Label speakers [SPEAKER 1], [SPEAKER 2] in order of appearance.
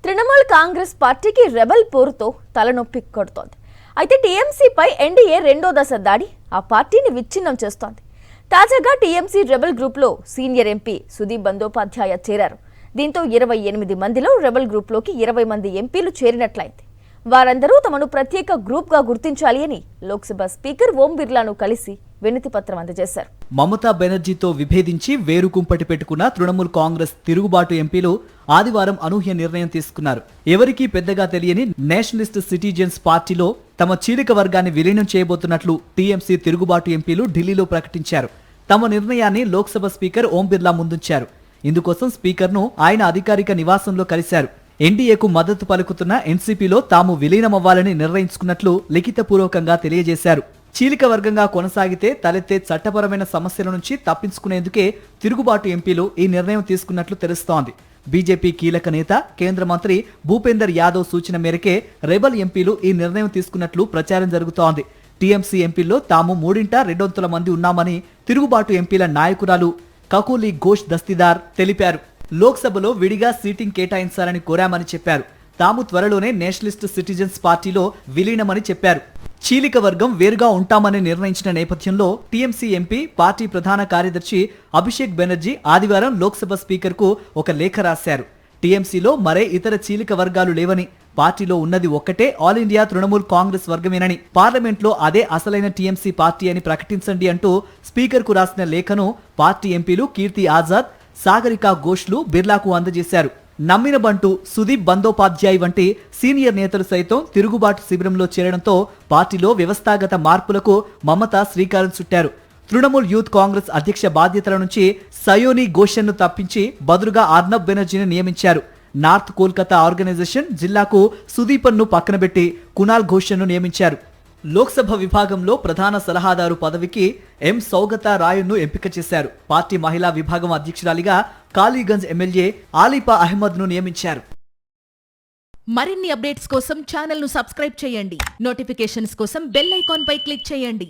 [SPEAKER 1] తృణమూల్ కాంగ్రెస్ పార్టీకి రెబల్ పోరుతో తలనొప్పి కొడుతోంది. అయితే టీఎంసీపై ఎన్డీఏ రెండో దశ దాడి ఆ పార్టీని విచ్ఛిన్నం చేస్తోంది. తాజాగా టీఎంసీ రెబల్ గ్రూప్లో సీనియర్ ఎంపీ సుదీప్ బందోపాధ్యాయ చేరారు. దీంతో 28 మందిలో రెబల్ గ్రూప్లోకి 20 మంది ఎంపీలు చేరినట్లయింది. వారందరూ తమను ప్రత్యేక గ్రూప్గా గుర్తించాలి అని లోక్సభ స్పీకర్ ఓం బిర్లాను కలిసి వినతి పత్రం అందజేశారు.
[SPEAKER 2] మమతా బెనర్జీతో విభేదించి వేరు కుంపటి పెట్టుకున్న తృణమూల్ కాంగ్రెస్ తిరుగుబాటు ఎంపీలు ఆదివారం అనూహ్య నిర్ణయం తీసుకున్నారు. ఎవరికీ పెద్దగా తెలియని నేషనలిస్ట్ సిటిజన్స్ పార్టీలో తమ చీలిక వర్గాన్ని విలీనం చేయబోతున్నట్లు టీఎంసీ తిరుగుబాటు ఎంపీలు ఢిల్లీలో ప్రకటించారు. తమ నిర్ణయాన్ని లోక్సభ స్పీకర్ ఓం బిర్లా ముందుంచారు. ఇందుకోసం స్పీకర్ను ఆయన అధికారిక నివాసంలో కలిశారు. ఎన్డీఏకు మద్దతు పలుకుతున్న ఎన్సీపీలో తాము విలీనమవ్వాలని నిర్ణయించుకున్నట్లు లిఖితపూర్వకంగా తెలియజేశారు. చీలిక వర్గంగా కొనసాగితే తలెత్తే చట్టపరమైన సమస్యల నుంచి తప్పించుకునేందుకే తిరుగుబాటు ఎంపీలు ఈ నిర్ణయం తీసుకున్నట్లు తెలుస్తోంది. బీజేపీ కీలక నేత కేంద్ర మంత్రి భూపేందర్ యాదవ్ సూచన మేరకే రెబల్ ఎంపీలు ఈ నిర్ణయం తీసుకున్నట్లు ప్రచారం జరుగుతోంది. టీఎంసీ ఎంపీల్లో తాము 2/2 మంది ఉన్నామని తిరుగుబాటు ఎంపీల నాయకురాలు కకోలి ఘోష్ దస్తీదార్ తెలిపారు. లోక్సభలో విడిగా సీటింగ్ కేటాయించాలని కోరామని చెప్పారు. తాము త్వరలోనే నేషనలిస్ట్ సిటిజన్స్ పార్టీలో విలీనమని చెప్పారు. చీలిక వర్గం వేరుగా ఉంటామని నిర్ణయించిన నేపథ్యంలో టీఎంసీ ఎంపీ పార్టీ ప్రధాన కార్యదర్శి అభిషేక్ బెనర్జీ ఆదివారం లోక్సభ స్పీకర్కు ఒక లేఖ రాశారు. టీఎంసీలో మరే ఇతర చీలిక వర్గాలు లేవని, పార్టీలో ఉన్నది ఒక్కటే ఆల్ ఇండియా తృణమూల్ కాంగ్రెస్ వర్గమేనని, పార్లమెంట్లో అదే అసలైన టీఎంసీ పార్టీ అని ప్రకటించండి అంటూ స్పీకర్కు రాసిన లేఖను పార్టీ ఎంపీలు కీర్తి ఆజాద్, సాగరికా ఘోష్లు బిర్లాకు అందజేశారు. నమ్మిన బంటు సుదీప్ బందోపాధ్యాయ్ వంటి సీనియర్ నేతలు సైతం తిరుగుబాటు శిబిరంలో చేరడంతో పార్టీలో వ్యవస్థాగత మార్పులకు మమత శ్రీకారం చుట్టారు. తృణమూల్ యూత్ కాంగ్రెస్ అధ్యక్ష బాధ్యతల నుంచి సయోని ఘోషన్ను తప్పించి బదులుగా అర్నబ్ బెనర్జీని నియమించారు. నార్త్ కోల్కతా ఆర్గనైజేషన్ జిల్లాకు సుదీపన్ను పక్కనబెట్టి కునాల్ ఘోషన్ను నియమించారు. లోక్సభ విభాగంలో ప్రధాన సలహాదారు పదవికి ఎం సౌగతా రాయును ఎంపిక చేశారు. పార్టీ మహిళా విభాగం అధ్యక్షురాలిగా కాళీగంజ్ ఎమ్మెల్యే ఆలిపా అహ్మద్ ను నియమించారు.
[SPEAKER 3] మరిన్ని అప్డేట్స్ కోసం ఛానల్ ను సబ్స్క్రైబ్ చేయండి. నోటిఫికేషన్స్ కోసం బెల్ ఐకాన్ పై క్లిక్ చేయండి.